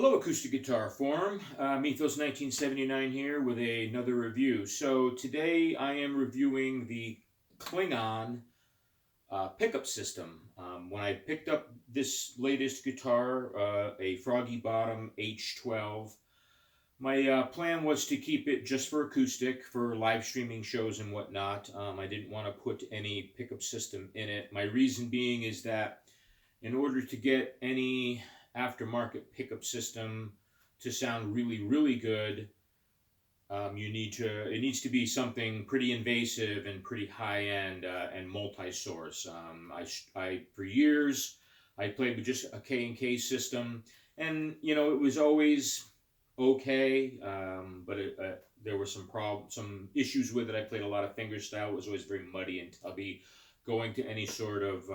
Hello, Acoustic Guitar Forum. Mythos 1979 here with another review. So today I am reviewing the Klingon pickup system. When I picked up this latest guitar, a Froggy Bottom H12, my plan was to keep it just for acoustic, for live streaming shows and whatnot. I didn't want to put any pickup system in it. My reason being is that in order to get any aftermarket pickup system to sound really, really good, it needs to be something pretty invasive and pretty high end and multi-source. For years, I played with just a K&K system, and it was always okay, but there were some issues with it. I played a lot of fingerstyle. It was always very muddy and tubby. Going to any sort of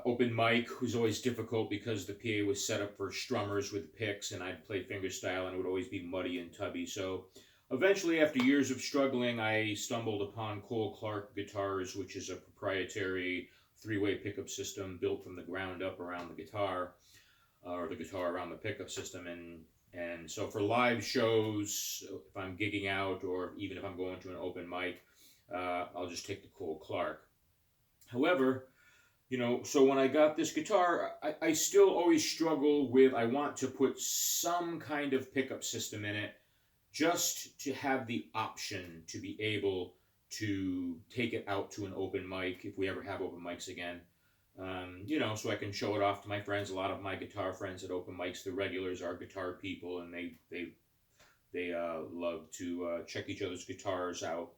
open mic was always difficult because the PA was set up for strummers with picks, and I'd play fingerstyle and it would always be muddy and tubby. So eventually, after years of struggling, I stumbled upon Cole Clark Guitars, which is a proprietary three-way pickup system built from the ground up around the guitar, or the guitar around the pickup system. And so for live shows, if I'm gigging out or even if I'm going to an open mic, I'll just take the Cole Clark. However, so when I got this guitar, I still always struggle with, I want to put some kind of pickup system in it just to have the option to be able to take it out to an open mic if we ever have open mics again. So I can show it off to my friends. A lot of my guitar friends at open mics, the regulars, are guitar people, and they love to check each other's guitars out.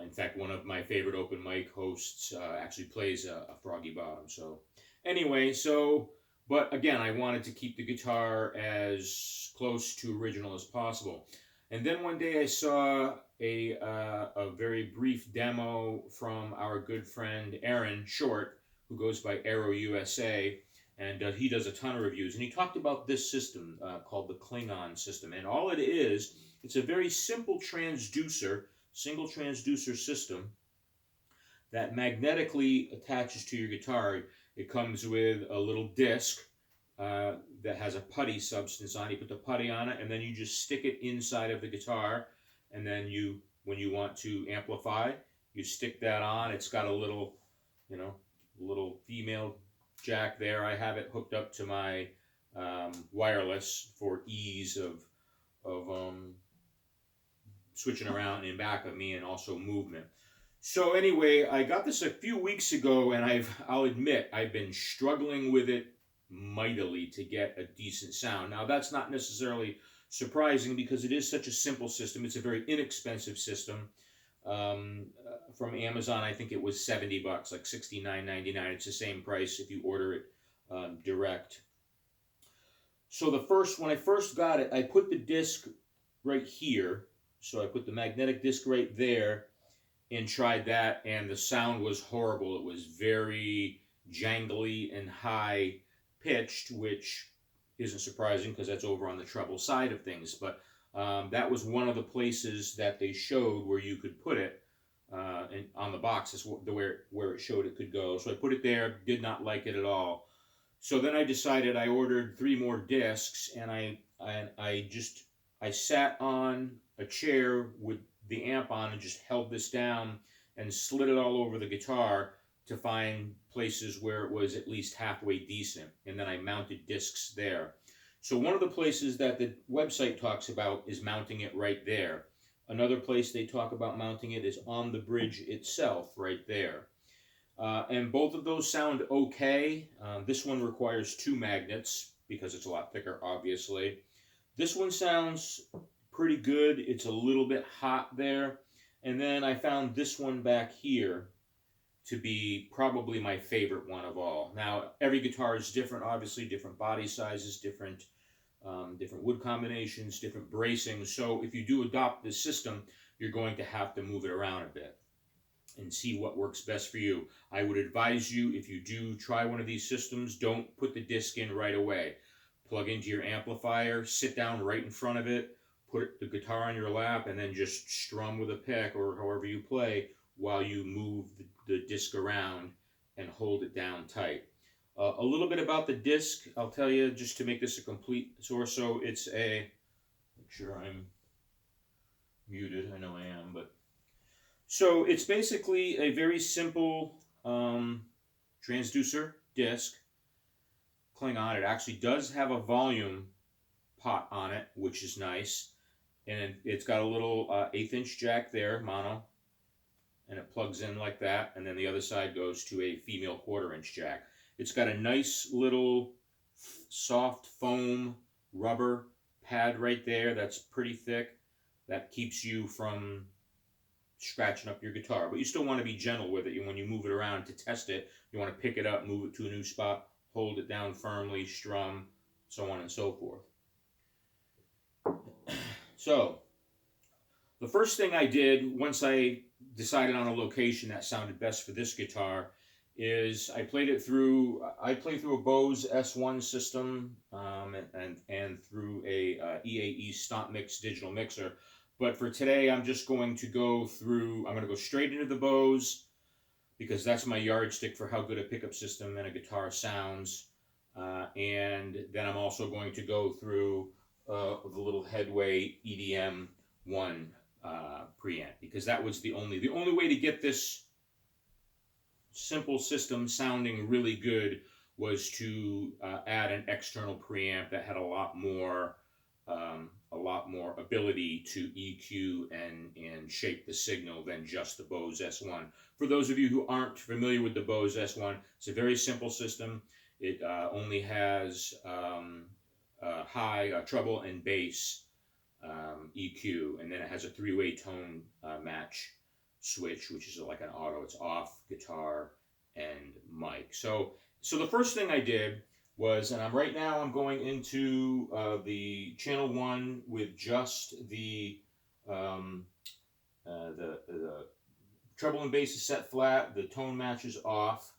In fact, one of my favorite open mic hosts actually plays a Froggy Bottom. So anyway, but again, I wanted to keep the guitar as close to original as possible. And then one day I saw a very brief demo from our good friend Aaron Short, who goes by Aero USA, and he does a ton of reviews. And he talked about this system called the Klingon system. And all it is, it's a very simple single transducer system that magnetically attaches to your guitar. It comes with a little disc that has a putty substance on it. You put the putty on it, and then you just stick it inside of the guitar. And then when you want to amplify, you stick that on. It's got a little female jack there. I have it hooked up to my wireless for ease of switching around in back of me and also movement. So anyway, I got this a few weeks ago, and I'll admit I've been struggling with it mightily to get a decent sound. Now that's not necessarily surprising because it is such a simple system. It's a very inexpensive system. From Amazon, I think it was $70, like $69.99. It's the same price if you order it direct. So when I first got it, I put the disc right here. So I put the magnetic disc right there and tried that, and the sound was horrible. It was very jangly and high pitched, which isn't surprising because that's over on the treble side of things. But that was one of the places that they showed where you could put it, and on the box is where it showed it could go. So I put it there, did not like it at all. So then I decided, I ordered 3 more discs, and I sat on a chair with the amp on and just held this down and slid it all over the guitar to find places where it was at least halfway decent. And then I mounted discs there. So one of the places that the website talks about is mounting it right there. Another place they talk about mounting it is on the bridge itself right there. And both of those sound okay. This one requires 2 magnets because it's a lot thicker, obviously. This one sounds pretty good. It's a little bit hot there. And then I found this one back here to be probably my favorite one of all. Now, every guitar is different, obviously, different body sizes, different wood combinations, different bracings. So if you do adopt this system, you're going to have to move it around a bit and see what works best for you. I would advise you, if you do try one of these systems, don't put the disc in right away. Plug into your amplifier, sit down right in front of it, put the guitar on your lap, and then just strum with a pick or however you play while you move the disc around and hold it down tight. A little bit about the disc, I'll tell you, just to make this a complete source. So it's a, make sure I'm muted, I know I am, but so it's basically a very simple transducer disc, Klingon. It actually does have a volume pot on it, which is nice, and it's got a little 1/8" jack there, mono, and it plugs in like that, and then the other side goes to a female 1/4" jack. It's got a nice little soft foam rubber pad right there that's pretty thick, that keeps you from scratching up your guitar, but you still want to be gentle with it. When you move it around to test it, you want to pick it up, move it to a new spot, hold it down firmly, strum, so on and so forth. So the first thing I did once I decided on a location that sounded best for this guitar is I play through a Bose S1 system, and through a EAE Stomp Mix digital mixer. But for today, I'm going to go straight into the Bose, because that's my yardstick for how good a pickup system and a guitar sounds. And then I'm also going to go through the little Headway EDM 1 preamp, because that was the only way to get this simple system sounding really good was to add an external preamp that had a lot more ability to EQ and shape the signal than just the Bose S1. For those of you who aren't familiar with the Bose S1, it's a very simple system. It only has high, treble, and bass EQ, and then it has a 3-way tone match switch, which is like an auto. It's off, guitar, and mic. So the first thing I did was, and right now I'm going into the channel 1 with just the treble and bass is set flat, the tone match is off.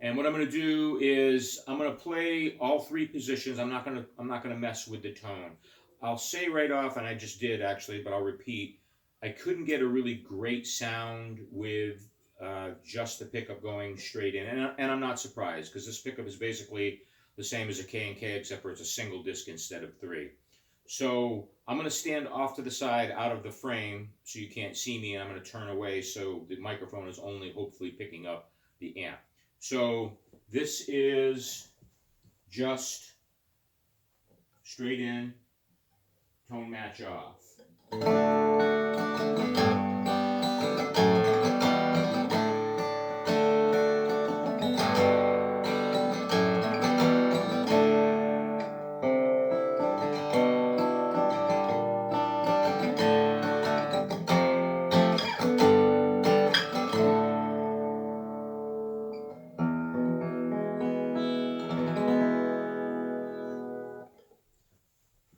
And what I'm going to do is I'm going to play all 3 positions. I'm not going to mess with the tone. I'll say right off, and I just did actually, but I'll repeat, I couldn't get a really great sound with just the pickup going straight in, and I'm not surprised, because this pickup is basically the same as a K&K, except for it's a single disc instead of 3. So I'm going to stand off to the side out of the frame so you can't see me, and I'm going to turn away so the microphone is only hopefully picking up the amp. So this is just straight in, tone match off.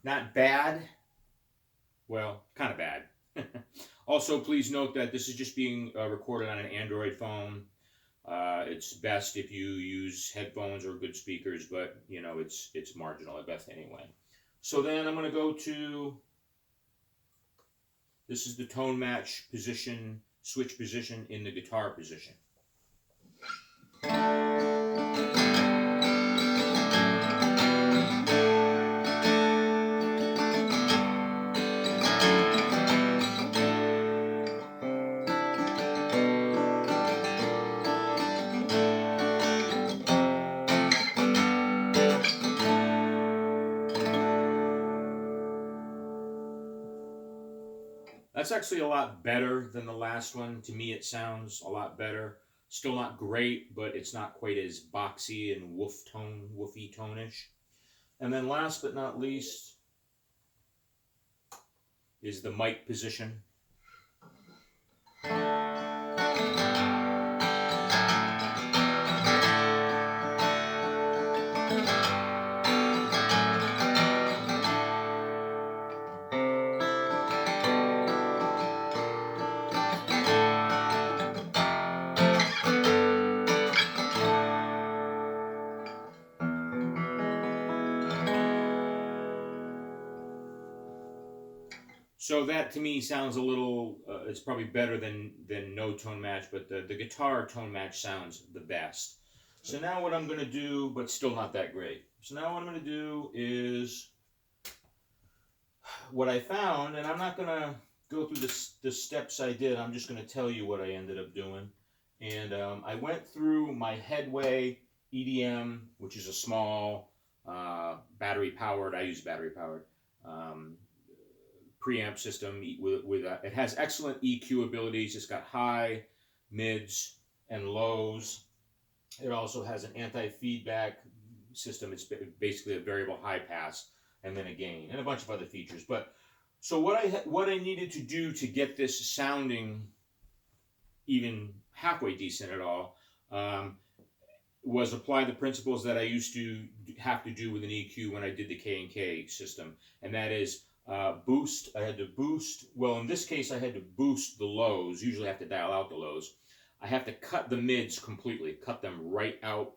Not bad. Well, kind of bad. Also, please note that this is just being recorded on an Android phone. It's best if you use headphones or good speakers, but you know, it's marginal at best anyway. So then I'm going to go to, this is the tone match position, switch position in the guitar position. That's actually a lot better than the last one. To me, it sounds a lot better. Still not great, but it's not quite as boxy and woofy tone-ish. And then last but not least is the mic position. So So that to me sounds a little. It's probably better than no tone match, but the guitar tone match sounds the best. So now what I'm going to do, but still not that great. So now what I'm going to do is what I found, and I'm not going to go through the steps I did. I'm just going to tell you what I ended up doing. And I went through my Headway EDM, which is a small battery powered. I use battery powered. Preamp system with it has excellent EQ abilities. It's got high, mids, and lows. It also has an anti-feedback system. It's basically a variable high pass and then a gain and a bunch of other features. But so what I needed to do to get this sounding even halfway decent at all was apply the principles that I used to have to do with an EQ when I did the K&K system, and that is boost. I had to boost. Well, in this case, I had to boost the lows. Usually, I have to dial out the lows. I have to cut the mids completely, cut them right out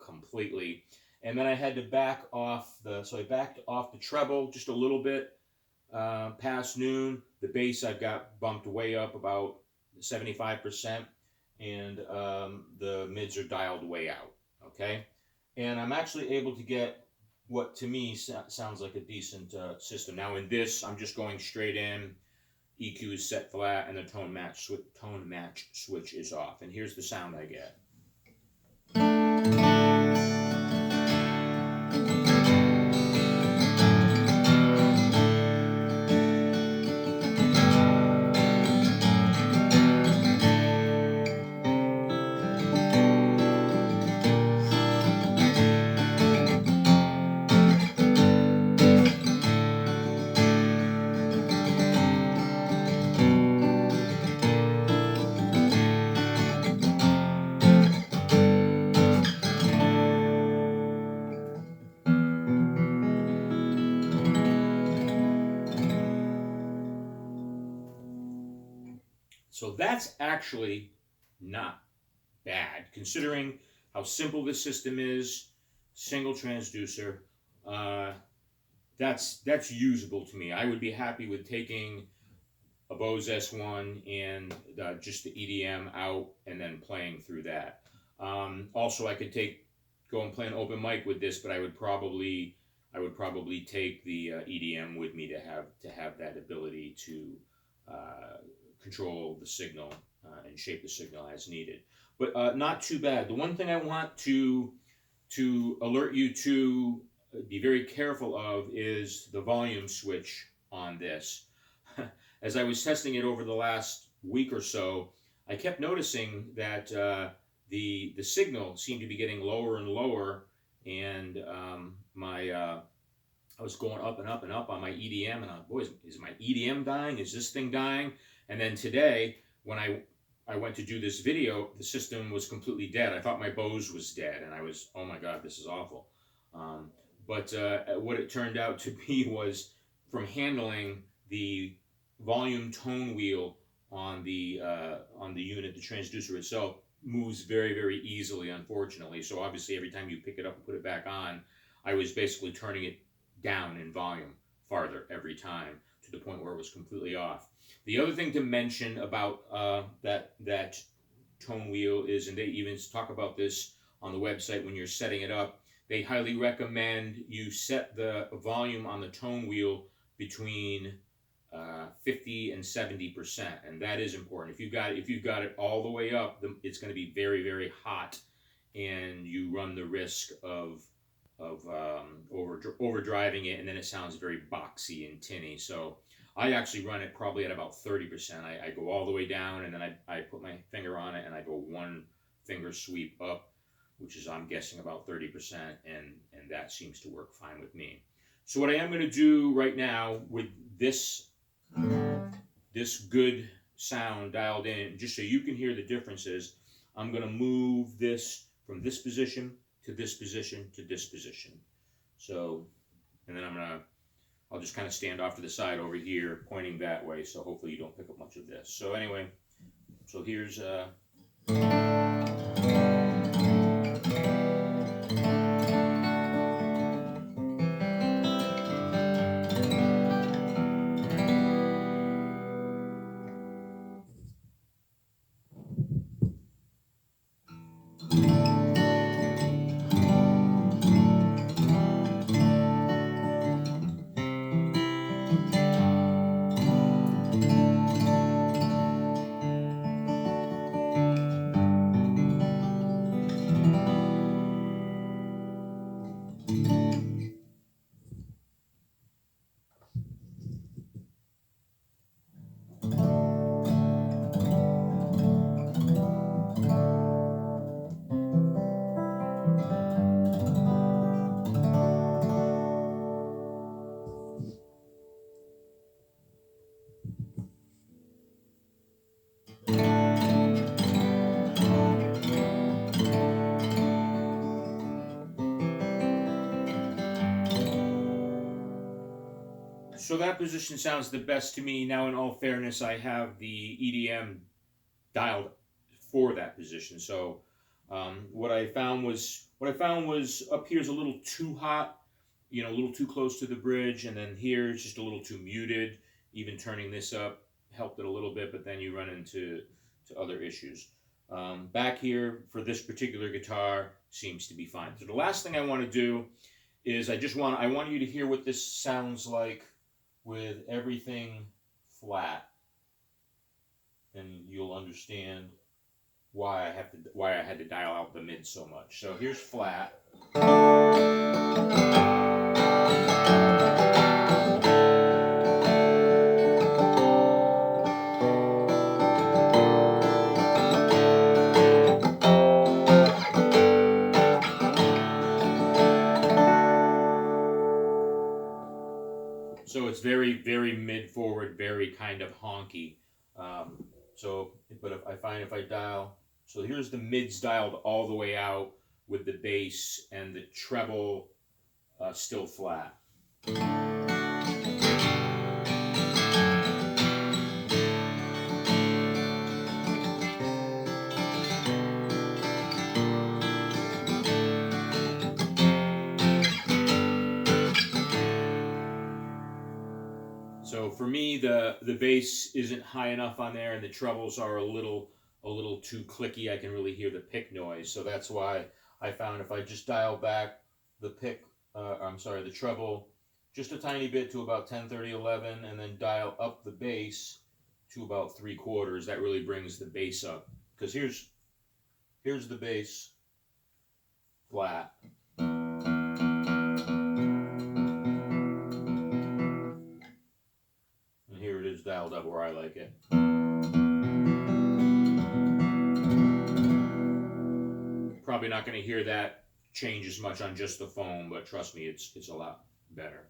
completely, and then I had to back off the. So I backed off the treble just a little bit past noon. The bass I've got bumped way up about 75%, and the mids are dialed way out. Okay, and I'm actually able to get what to me sounds like a decent system. Now in this, I'm just going straight in. EQ is set flat, and the tone match switch is off. And here's the sound I get. So that's actually not bad, considering how simple this system is. Single transducer. That's usable to me. I would be happy with taking a Bose S1 and just the EDM out and then playing through that. Also, I could go and play an open mic with this, but I would probably take the EDM with me to have that ability to control the signal and shape the signal as needed. But not too bad. The one thing I want to alert you to be very careful of is the volume switch on this. As I was testing it over the last week or so, I kept noticing that the signal seemed to be getting lower and lower, and I was going up and up and up on my EDM, and boy, is my EDM dying? Is this thing dying? And then today, when I went to do this video, the system was completely dead. I thought my Bose was dead, and I was, oh my God, this is awful. But what it turned out to be was from handling the volume tone wheel on the unit, the transducer itself moves very, very easily, unfortunately. So obviously, every time you pick it up and put it back on, I was basically turning it down in volume farther every time to the point where it was completely off. The other thing to mention about that tone wheel is, and they even talk about this on the website when you're setting it up, they highly recommend you set the volume on the tone wheel between 50 and 70%, and that is important. If you've got it all the way up, it's going to be very, very hot, and you run the risk of overdriving it, and then it sounds very boxy and tinny. So I actually run it probably at about 30%. I go all the way down, and then I put my finger on it, and I go one finger sweep up, which is, I'm guessing, about 30%, and that seems to work fine with me. So what I am going to do right now with this good sound dialed in, just so you can hear the differences, I'm going to move this from this position to this position to this position. So, and then I'll just kind of stand off to the side over here, pointing that way, so hopefully you don't pick up much of this. So anyway, so here's So that position sounds the best to me. Now, in all fairness, I have the EDM dialed for that position. So what I found was up here is a little too hot, a little too close to the bridge, and then here it's just a little too muted. Even turning this up helped it a little bit, but then you run into other issues. Back here for this particular guitar seems to be fine. So the last thing I want to do is I want you to hear what this sounds like with everything flat, and you'll understand why I had to dial out the mid so much. So here's flat. So it's very, very mid forward, very kind of honky. But if I find if I dial, so here's the mids dialed all the way out with the bass and the treble still flat. So for me, the bass isn't high enough on there, and the trebles are a little too clicky. I can really hear the pick noise. So that's why I found if I just dial back the the treble just a tiny bit to about 10, 30, 11, and then dial up the bass to about 3/4, that really brings the bass up. Because here's the bass flat. Here it is dialed up where I like it. Probably not going to hear that change as much on just the phone, but trust me, it's a lot better.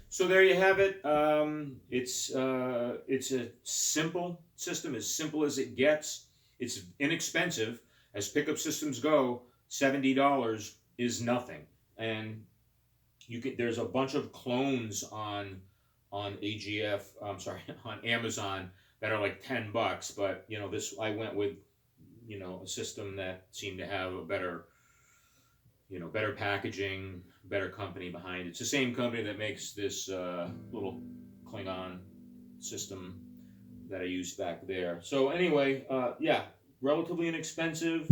So there you have it. It's a simple system, as simple as it gets. It's inexpensive. As pickup systems go, $70 is nothing. And there's a bunch of clones on AGF. I'm sorry, on Amazon that are like $10. But I went with a system that seemed to have a better packaging, better company behind it. It's the same company that makes this little Klingon system that I used back there. So anyway, yeah, relatively inexpensive.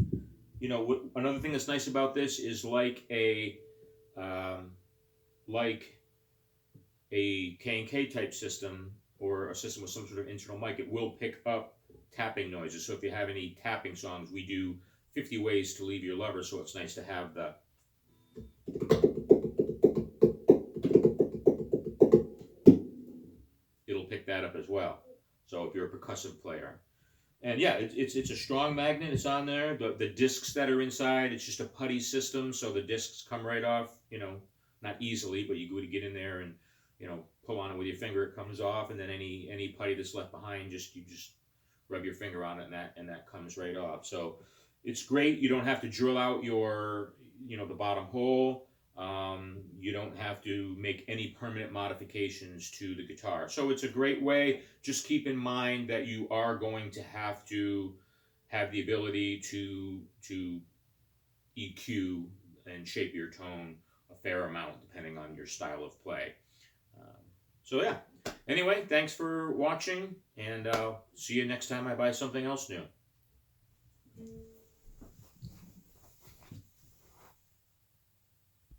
Another thing that's nice about this is like a K&K type system, or a system with some sort of internal mic, it will pick up tapping noises. So if you have any tapping songs, we do 50 Ways to Leave Your Lover, so it's nice to have the it'll pick that up as well. So if you're a percussive player. And yeah, it's a strong magnet. It's on there. The discs that are inside, it's just a putty system, so the discs come right off, not easily, but you go to get in there and, pull on it with your finger, it comes off, and then any putty that's left behind, you just rub your finger on it, and that comes right off. So it's great. You don't have to drill out the bottom hole. You don't have to make any permanent modifications to the guitar. So it's a great way. Just keep in mind that you are going to have the ability to EQ and shape your tone a fair amount depending on your style of play. So yeah. Anyway, thanks for watching, and I'll see you next time I buy something else new.